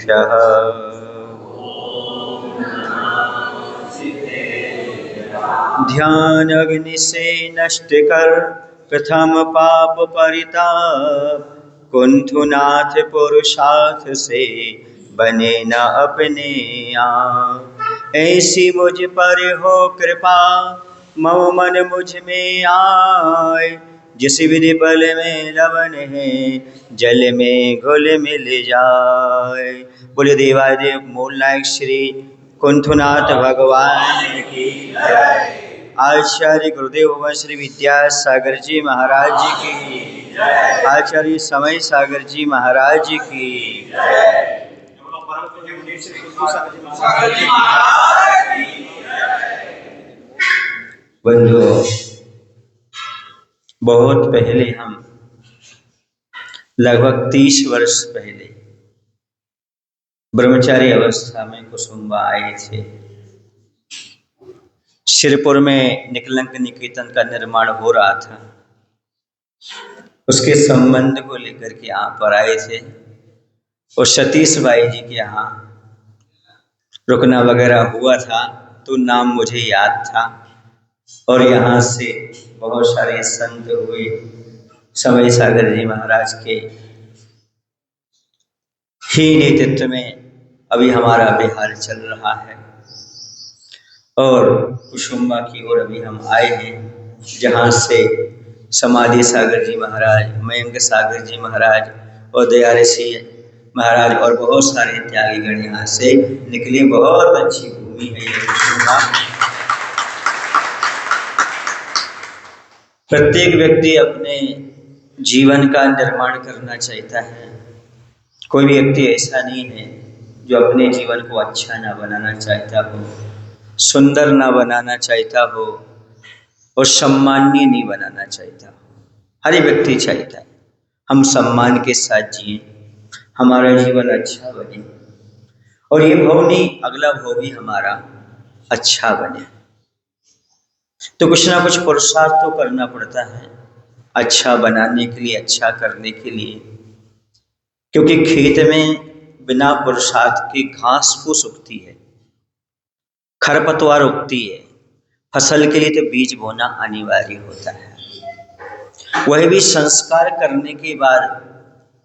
गुरुभ्यः। ध्यान अग्नि से नष्ट कर प्रथम पाप परिताप, कुंठुनाथ पुरुषार्थ से बने न अपने आप। ऐसी मुझ पर हो कृपा मम मन मुझ में आए, जिस विधि बल में लवन है जल में घुल मिल जाए। बोले देवादेव मूल नायक श्री कुंठुनाथ भगवान की जय। आचार्य गुरुदेव भगवान श्री विद्यासागर जी महाराज जी की, आचार्य समय सागर जी महाराज की। बंधुओं, बहुत पहले हम लगभग 30 वर्ष पहले ब्रह्मचारी अवस्था में कुसुम्बा आए थे। श्रीपुर में निकलंक निकेतन का निर्माण हो रहा था, उसके संबंध को लेकर के यहाँ पर आए थे और सतीश भाई जी के यहाँ रुकना वगैरह हुआ था, तो नाम मुझे याद था। और यहाँ से बहुत सारे संत हुए, समय सागर जी महाराज के ही नेतृत्व में अभी हमारा बिहार चल रहा है। और कुसुम्बा की ओर अभी हम आए हैं, जहाँ से समाधि सागर जी महाराज, मयंक सागर जी महाराज और दयाल सिंह महाराज और बहुत सारे त्यागीगण यहाँ से निकले। बहुत अच्छी भूमि है ये कुसुम्बा। प्रत्येक व्यक्ति अपने जीवन का निर्माण करना चाहता है। कोई व्यक्ति ऐसा नहीं है जो अपने जीवन को अच्छा ना बनाना चाहता हो, सुंदर ना बनाना चाहता हो और सम्माननीय नहीं बनाना चाहता हो। हर व्यक्ति चाहता है हम सम्मान के साथ जिए, हमारा जीवन अच्छा बने और ये भाव नहीं, अगला भाव भी हमारा अच्छा बने। तो कुछ ना कुछ पुरुषार्थ तो करना पड़ता है अच्छा बनाने के लिए, अच्छा करने के लिए। क्योंकि खेत में बिना पुरुषार्थ के घास फूस उगती है, खरपतवार उगती है। फसल के लिए तो बीज बोना अनिवार्य होता है। वह भी संस्कार करने के बाद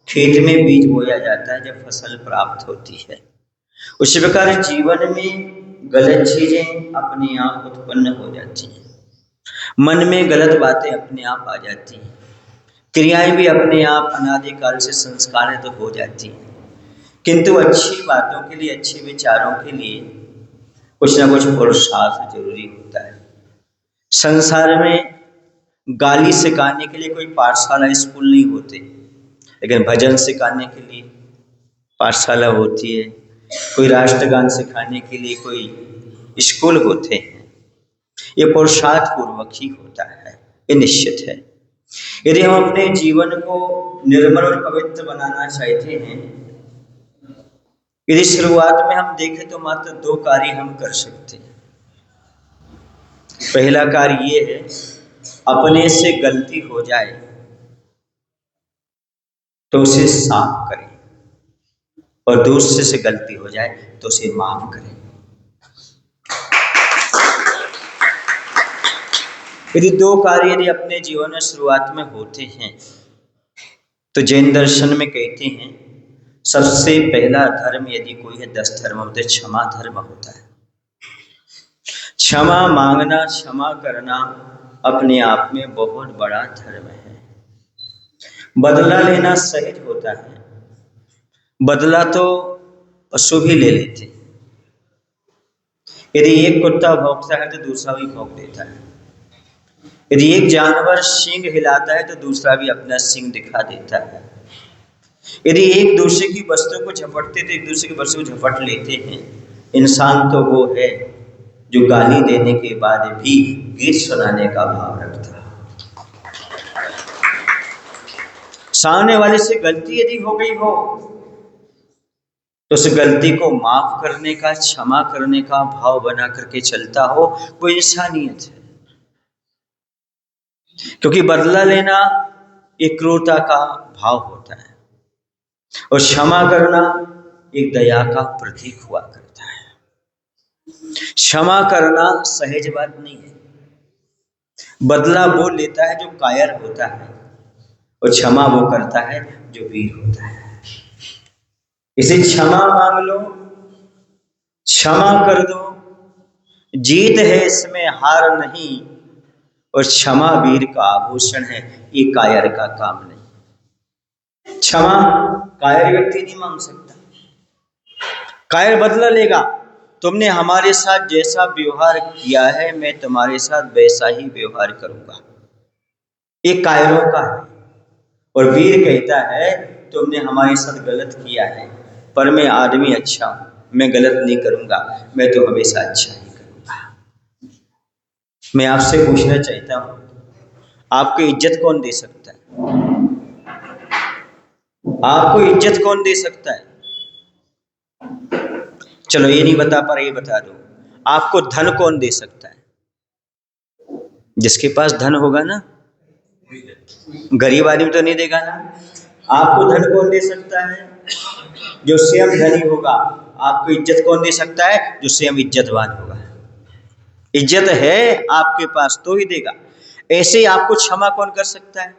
खेत में बीज बोया जाता है जब फसल प्राप्त होती है। उसी प्रकार जीवन में गलत चीजें अपने आप उत्पन्न हो जाती हैं, मन में गलत बातें अपने आप आ जाती हैं, क्रियाएं भी अपने आप अनादिकाल से संस्कार तो हो जाती हैं। किंतु अच्छी बातों के लिए, अच्छे विचारों के लिए कुछ ना कुछ पुरुषार्थ जरूरी होता है। संसार में गाली सिखाने के लिए कोई पाठशाला, स्कूल नहीं होते, लेकिन भजन सिखाने के लिए पाठशाला होती है। कोई राष्ट्रगान सिखाने के लिए कोई स्कूल होते हैं। ये पुरुषार्थ पूर्वक ही होता है, ये निश्चित है। यदि हम अपने जीवन को निर्मल और पवित्र बनाना चाहते हैं, यदि शुरुआत में हम देखें तो मात्र 2 कार्य हम कर सकते हैं। पहला कार्य ये है, अपने से गलती हो जाए तो उसे साफ करें, और दूसरे से गलती हो जाए तो उसे माफ करें। यदि 2 कार्य यदि अपने जीवन में शुरुआत में होते हैं तो जैन दर्शन में कहते हैं सबसे पहला धर्म यदि कोई है, 10 धर्म में क्षमा धर्म होता है। क्षमा मांगना, क्षमा करना अपने आप में बहुत बड़ा धर्म है। बदला लेना सहज होता है, बदला तो पशु भी ले लेते हैं। यदि एक कुत्ता भौंकता है तो दूसरा भी भौंक देता है। यदि एक जानवर सींग हिलाता है तो दूसरा भी अपना सींग दिखा देता है। यदि एक दूसरे की वस्तु को झपटते तो एक दूसरे की वस्तु को झपट लेते हैं। इंसान तो वो है जो गाली देने के बाद भी गीत सुनाने का भाव रखता है। सामने वाले से गलती यदि हो गई हो तो उस गलती को माफ करने का, क्षमा करने का भाव बना करके चलता हो, वो इंसानियत है। क्योंकि बदला लेना एक क्रूरता का भाव होता है और क्षमा करना एक दया का प्रतीक हुआ करता है। क्षमा करना सहज बात नहीं है। बदला वो लेता है जो कायर होता है, और क्षमा वो करता है जो वीर होता है। इसे क्षमा मांग लो, क्षमा कर दो, जीत है इसमें हार नहीं, और क्षमा वीर का आभूषण है, ये कायर का काम नहीं। क्षमा कायर व्यक्ति नहीं मांग सकता। कायर बदला लेगा, तुमने हमारे साथ जैसा व्यवहार किया है मैं तुम्हारे साथ वैसा ही व्यवहार करूंगा, ये कायरों का है। और वीर कहता है तुमने हमारे साथ गलत किया है, पर मैं आदमी अच्छा हूं, मैं गलत नहीं करूंगा, मैं तो हमेशा अच्छा ही करूंगा। मैं आपसे पूछना चाहता हूं, आपको इज्जत कौन दे सकता है? आपको इज्जत कौन दे सकता है? चलो ये नहीं बता पा रहे, ये बता दो, आपको धन कौन दे सकता है? जिसके पास धन होगा ना, गरीब आदमी तो नहीं देगा ना। आपको धन कौन दे सकता है? जो स्वयं धनी होगा। आपको इज्जत कौन दे सकता है? जो स्वयं इज्जतवान होगा। इज्जत है आपके पास तो ही देगा। ऐसे ही आपको क्षमा कौन कर सकता है?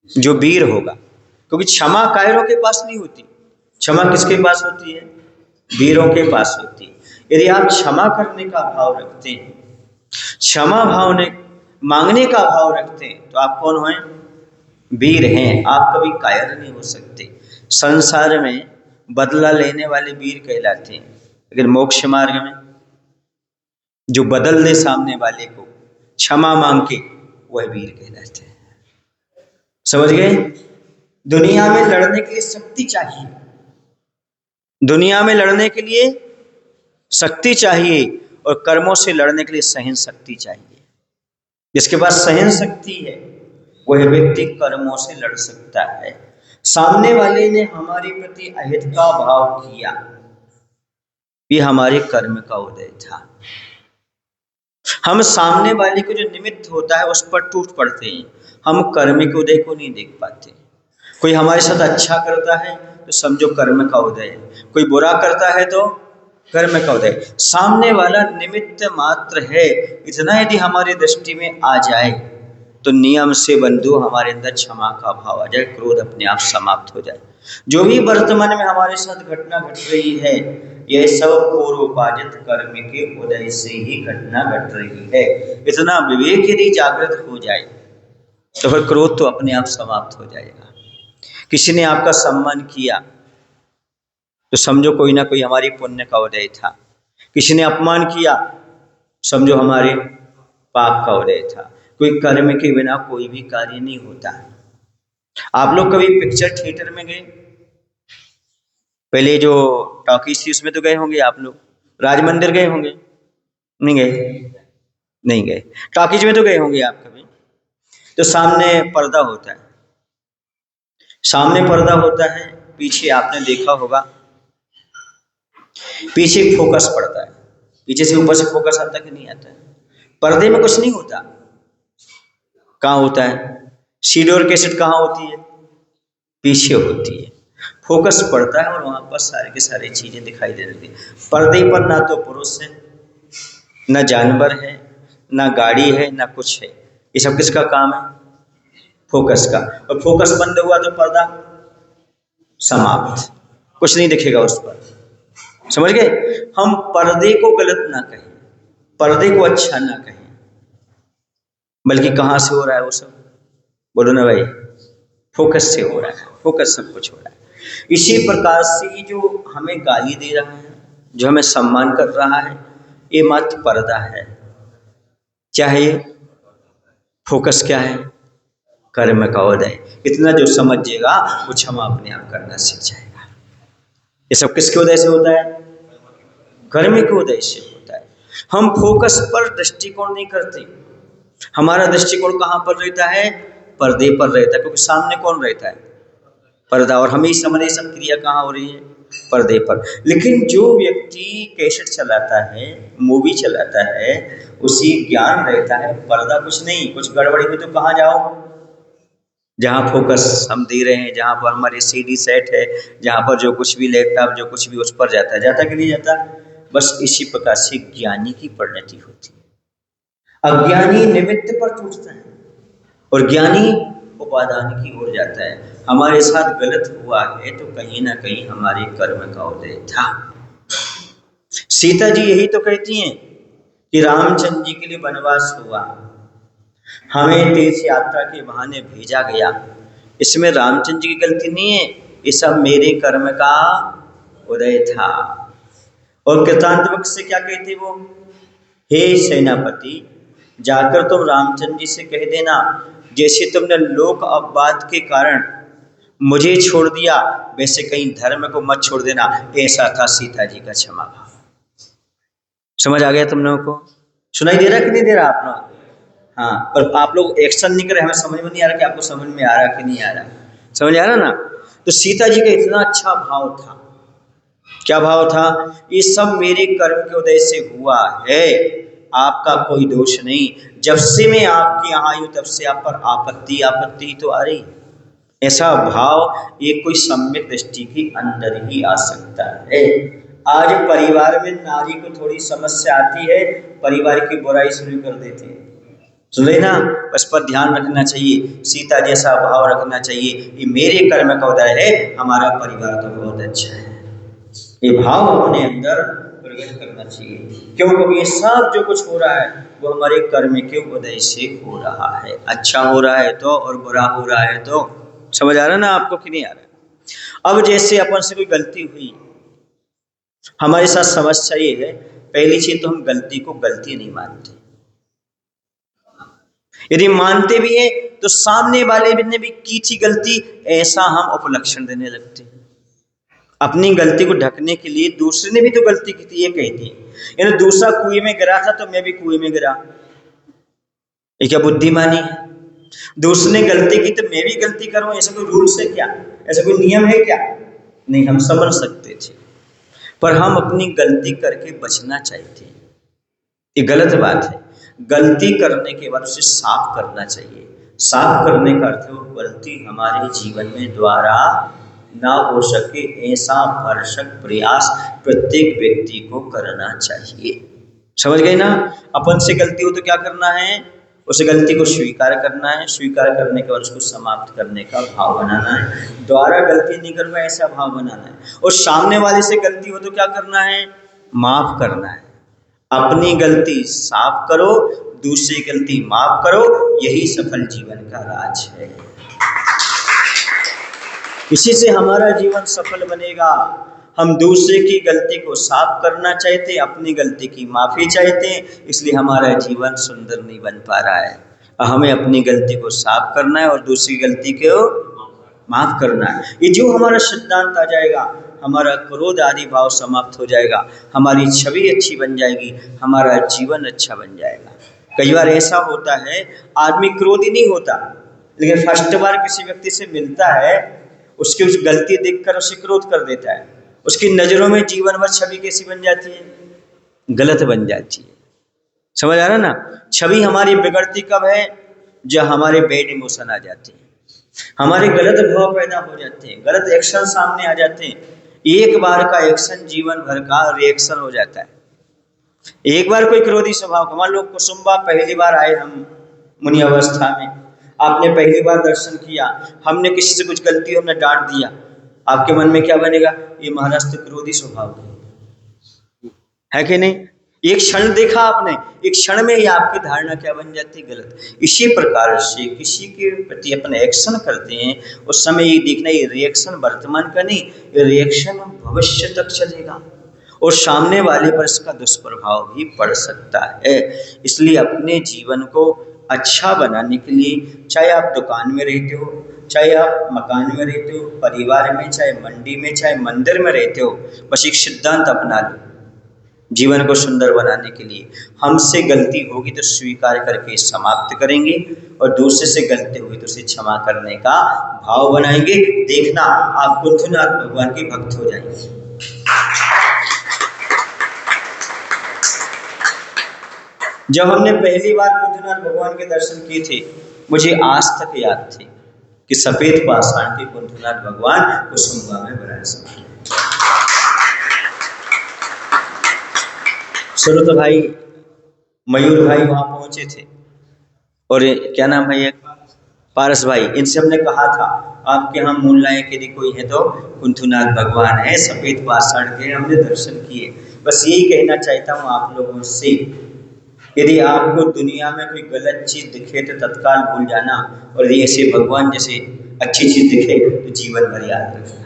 जो वीर होगा, क्योंकि क्षमा कायरों के पास नहीं होती। क्षमा किसके पास होती है? वीरों के पास होती है। यदि आप क्षमा करने का भाव रखते हैं, क्षमा भाव ने मांगने का भाव रखते हैं, तो आप कौन हैं? वीर हैं। आप कभी कायर नहीं हो सकते। संसार में बदला लेने वाले वीर कहलाते हैं, लेकिन मोक्ष मार्ग में जो बदल दे सामने वाले को क्षमा मांग के, वह वीर कहलाते हैं। समझ गए? दुनिया में लड़ने के लिए शक्ति चाहिए, दुनिया में लड़ने के लिए शक्ति चाहिए, और कर्मों से लड़ने के लिए सहन शक्ति चाहिए। जिसके पास सहन शक्ति है वह व्यक्ति कर्मों से लड़ सकता है। सामने वाले ने हमारे प्रति अहित का भाव किया, ये हमारे कर्म का उदय था। हम सामने वाले को जो निमित्त होता है उस पर टूट पड़ते हैं, हम कर्म के उदय को नहीं देख पाते। कोई हमारे साथ अच्छा करता है तो समझो कर्म का उदय है, कोई बुरा करता है तो कर्म का उदय। सामने वाला निमित्त मात्र है, इतना यदि हमारी दृष्टि में आ जाए तो नियम से बंधु हमारे अंदर क्षमा का भाव आ जाए, क्रोध अपने आप समाप्त हो जाए। जो भी वर्तमान में हमारे साथ घटना घट रही है, यह सब पूर्वोपार्जित कर्म के उदय से ही घटना घट रही है। इतना विवेक यदि जागृत हो जाए तो फिर क्रोध तो अपने आप समाप्त हो जाएगा। किसी ने आपका सम्मान किया तो समझो कोई ना कोई हमारी पुण्य का उदय था। किसी ने अपमान किया, समझो हमारे पाप का उदय था। कोई कर्म के बिना कोई भी कार्य नहीं होता। आप लोग कभी पिक्चर थिएटर में गए? पहले जो टॉकीज थी उसमें तो गए होंगे आप लोग। राज मंदिर गए होंगे? नहीं गए? नहीं गए। टॉकीज में तो गए होंगे आप कभी। तो सामने पर्दा होता है, सामने पर्दा होता है, पीछे आपने देखा होगा पीछे फोकस पड़ता है, पीछे से ऊपर से फोकस आता कि नहीं आता है? पर्दे में कुछ नहीं होता। कहाँ होता है? सीडी और कैसेट कहाँ होती है? पीछे होती है। फोकस पड़ता है और वहां पर सारे के सारे चीजें दिखाई दे रही है। पर्दे पर ना तो पुरुष है, ना जानवर है, ना गाड़ी है, ना कुछ है। ये सब किसका काम है? फोकस का। और फोकस बंद हुआ तो पर्दा समाप्त, कुछ नहीं दिखेगा उस पर। समझ गए? हम पर्दे को गलत ना कहें, पर्दे को अच्छा ना कहें, बल्कि कहां से हो रहा है वो सब? बोलो ना भाई, फोकस से हो रहा है। फोकस सब कुछ हो रहा है। इसी प्रकार से जो हमें गाली दे रहा है, जो हमें सम्मान कर रहा है, ये मात्र पर्दा है। क्या है ये? फोकस क्या है? कर्म का उदय। इतना जो समझेगा वो क्षमा अपने आप करना सीख जाएगा। ये सब किसके उदय से होता है? कर्म के उदय से होता है। हम फोकस पर दृष्टिकोण नहीं करते। हमारा दृष्टिकोण कहां पर रहता है? पर्दे पर रहता है, क्योंकि सामने कौन रहता है? पर्दा। और हमें समझे सब क्रिया कहाँ हो रही है? पर्दे पर। लेकिन जो व्यक्ति कैसेट चलाता है, मूवी चलाता है, उसी ज्ञान रहता है पर्दा कुछ नहीं। कुछ गड़बड़ी में तो कहाँ जाओ? जहाँ फोकस हम दे रहे हैं, जहाँ पर हमारे सीडी सेट है, जहाँ पर जो कुछ भी लैपटॉप जो कुछ भी उस पर जाता कि नहीं जाता। बस इसी प्रकार से ज्ञानी की परिणति होती है। अज्ञानी निमित्त पर टूटता है और ज्ञानी उपादान की ओर जाता है। हमारे साथ गलत हुआ है तो कहीं ना कहीं हमारे कर्म का उदय था। सीता जी यही तो कहती हैं कि रामचंद्र जी के लिए वनवास हुआ, हमें तीर्थ यात्रा के बहाने भेजा गया, इसमें रामचंद्र जी की गलती नहीं है, ये सब मेरे कर्म का उदय था। और कृतांत वक्त से क्या कहती वो, हे सेनापति, जाकर तुम रामचंद्र जी से कह देना, जैसे तुमने लोक अपवाद के कारण मुझे छोड़ दिया, वैसे कहीं धर्म को मत छोड़ देना। ऐसा था सीता जी का क्षमा भाव। समझ आ गया तुम लोगों को? सुनाई दे रहा कि नहीं दे रहा आप लोग? हाँ, पर आप लोग एक्शन नहीं करे, हमें समझ में नहीं आ रहा कि आपको समझ में आ रहा कि नहीं आ रहा। समझ आ रहा ना? तो सीता जी का इतना अच्छा भाव था। क्या भाव था? ये सब मेरे कर्म के उदय से हुआ है, आपका कोई दोष नहीं। जब से मैं आपके यहाँ आई हूं तब से आप पर आपत्ति आपत्ति तो आ रही। ऐसा भाव ये कोई सम्यक दृष्टि के अंदर ही आ सकता है। आज परिवार में नारी को थोड़ी समस्या आती है, परिवार की बुराई शुरू कर देते हैं। सुन रही ना? बस पर ध्यान रखना चाहिए, सीता जैसा भाव रखना चाहिए, ये मेरे कर्म का उदय है, हमारा परिवार तो बहुत अच्छा है। ये भाव अपने अंदर प्रकट करना चाहिए। क्यों? क्योंकि ये सब जो कुछ हो रहा है वो हमारे कर्म के उदय से हो रहा है। अच्छा हो रहा है तो, और बुरा हो रहा है तो। समझ आ रहा है ना आपको कि नहीं आ रहा? अब जैसे अपन से कोई गलती हुई, हमारे साथ समस्या ये है, पहली चीज तो हम गलती को गलती नहीं मानते। यदि मानते भी है तो सामने वाले ने भी की थी गलती, ऐसा हम उपलक्षण देने लगते हैं। अपनी गलती को ढकने के लिए दूसरे ने भी तो गलती की थी ये कहती है, यानी दूसरा कुएं में गिरा था तो मैं भी कुएं में गिरा, ये क्या बुद्धिमानी है? दूसरे ने गलती की तो मैं भी गलती करूं, ऐसा कोई रूल्स है क्या? ऐसा कोई नियम है क्या? नहीं, हम समझ सकते थे, पर हम अपनी गलती करके बचना चाहते हैं। ये गलत बात है। गलती करने के बाद उसे साफ करना चाहिए। साफ करने का अर्थ है वो गलती हमारे जीवन में द्वारा ना हो सके, ऐसा भरसक प्रयास प्रत्येक व्यक्ति को करना चाहिए। समझ गए ना? अपन से गलती हो तो क्या करना है? उस गलती को स्वीकार करना है, स्वीकार करने के बाद उसको समाप्त करने का भाव बनाना है। दोबारा गलती नहीं करूंगा ऐसा भाव बनाना है। और सामने वाले से गलती हो तो क्या करना है? माफ करना है। अपनी गलती साफ करो, दूसरी गलती माफ करो, यही सफल जीवन का राज है। इसी से हमारा जीवन सफल बनेगा। हम दूसरे की गलती को साफ करना चाहते हैं, अपनी गलती की माफी चाहते हैं, इसलिए हमारा जीवन सुंदर नहीं बन पा रहा है। हमें अपनी गलती को साफ करना है और दूसरी गलती को माफ करना है। ये जो हमारा सिद्धांत आ जाएगा, हमारा क्रोध आदि भाव समाप्त हो जाएगा, हमारी छवि अच्छी बन जाएगी, हमारा जीवन अच्छा बन जाएगा। कई बार ऐसा होता है, आदमी क्रोधी नहीं होता, लेकिन फर्स्ट बार किसी व्यक्ति से मिलता है, उसकी उस गलती देखकर उसे क्रोध कर देता है, उसकी नजरों में जीवन भर छवि कैसी बन जाती है? गलत बन जाती है। समझ आ रहा ना? छवि हमारी बिगड़ती कब है? जब हमारे बैड इमोशन आ जाते हैं, हमारे गलत भाव पैदा हो जाते हैं, गलत एक्शन सामने आ जाते हैं। एक बार का एक्शन जीवन भर का रिएक्शन हो जाता है। एक बार कोई क्रोधी स्वभाव का, मान लो कुसुम्बा पहली बार आए हम मुनि अवस्था में, आपने पहली बार दर्शन किया, हमने किसी से कुछ गलती हमने डांट दिया, आपके मन में क्या बनेगा? ये महाराज तो क्रोधी स्वभाव है कि नहीं? एक क्षण देखा आपने, एक क्षण में ही आपकी धारणा क्या बन जाती है? गलत। इसी प्रकार से किसी के प्रति अपन एक्शन करते हैं, उस समय ये देखना, ये रिएक्शन वर्तमान का नहीं, ये रिएक्शन भविष्य तक चलेगा और सामने वाले पर इसका दुष्प्रभाव भी पड़ सकता है। इसलिए अपने जीवन को अच्छा बनाने के लिए, चाहे आप दुकान में रहते हो, चाहे आप मकान में रहते हो, परिवार में, चाहे मंडी में, चाहे मंदिर में रहते हो, बस एक सिद्धांत अपना लो जीवन को सुंदर बनाने के लिए। हमसे गलती होगी तो स्वीकार करके समाप्त करेंगे, और दूसरे से गलती होगी तो उसे क्षमा करने का भाव बनाएंगे। देखना आप बुद्धनाथ भगवान के भक्त हो जाएंगे। जब हमने पहली बार बुद्धनाथ भगवान के दर्शन किए थे, मुझे आज तक याद थे, कि सफेद पाषाण के कुंठनाथ भगवान कुसुम्बा में विराजमान। सुरत भाई, मयूर भाई वहां पहुंचे थे, और क्या नाम है ये पारस भाई, इनसे हमने कहा था आपके यहाँ मूल नायक यदि कोई है तो कुंठनाथ भगवान है, सफेद पाषाण के। हमने दर्शन किए। बस यही कहना चाहता हूँ आप लोगों से, यदि आपको दुनिया में कोई गलत चीज दिखे तो तत्काल भूल जाना, और यदि ऐसे भगवान जैसे अच्छी चीज दिखे तो जीवन भर याद रखना।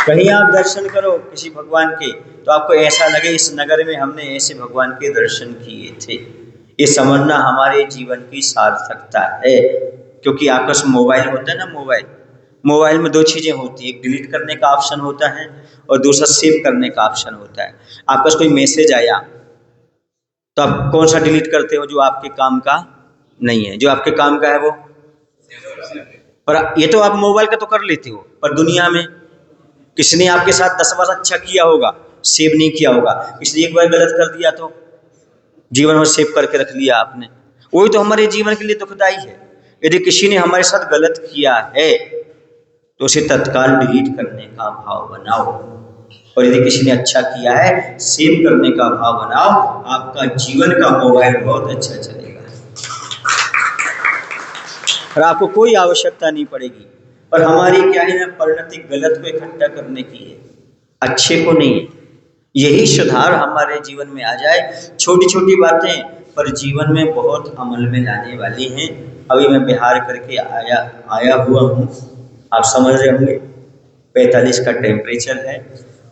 कहीं आप दर्शन करो किसी भगवान के तो आपको ऐसा लगे इस नगर में हमने ऐसे भगवान के दर्शन किए थे। ये समझना हमारे जीवन की सार्थकता है। क्योंकि आपका मोबाइल होता है ना, मोबाइल में दो चीजें होती है, एक डिलीट करने का ऑप्शन होता है और दूसरा सेव करने का ऑप्शन होता है। आपके पास कोई मैसेज आया तो आप कौन सा डिलीट करते हो? जो आपके काम का नहीं है। जो आपके काम का है वो, पर ये तो आप मोबाइल का तो कर लेते हो, पर दुनिया में किसने आपके साथ 10 बार अच्छा किया होगा, सेव नहीं किया होगा। इसलिए एक बार गलत कर दिया तो जीवन में सेव करके रख लिया आपने। वही तो हमारे जीवन के लिए दुखदाई है। यदि किसी ने हमारे साथ गलत किया है तो उसे तत्काल डिलीट करने का भाव बनाओ, और यदि किसी ने अच्छा किया है सेव करने का भाव बनाओ। आपका जीवन का मोबाइल बहुत अच्छा चलेगा और आपको कोई आवश्यकता नहीं पड़ेगी। पर हमारी क्या है ना, परिणति गलत को इकट्ठा करने की है, अच्छे को नहीं है। यही सुधार हमारे जीवन में आ जाए। छोटी छोटी बातें पर जीवन में बहुत अमल में लाने वाली हैं। अभी मैं बिहार करके आया हुआ हूँ, आप समझ रहे होंगे 45 का टेम्परेचर है।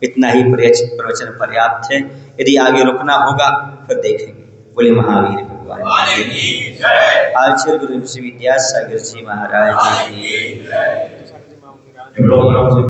इतना ही प्रवचन पर्याप्त है। यदि आगे रुकना होगा फिर देखेंगे। बोले महावीर भगवान आचार्य गुरु विश्वविद्या सागर जी महाराज जी।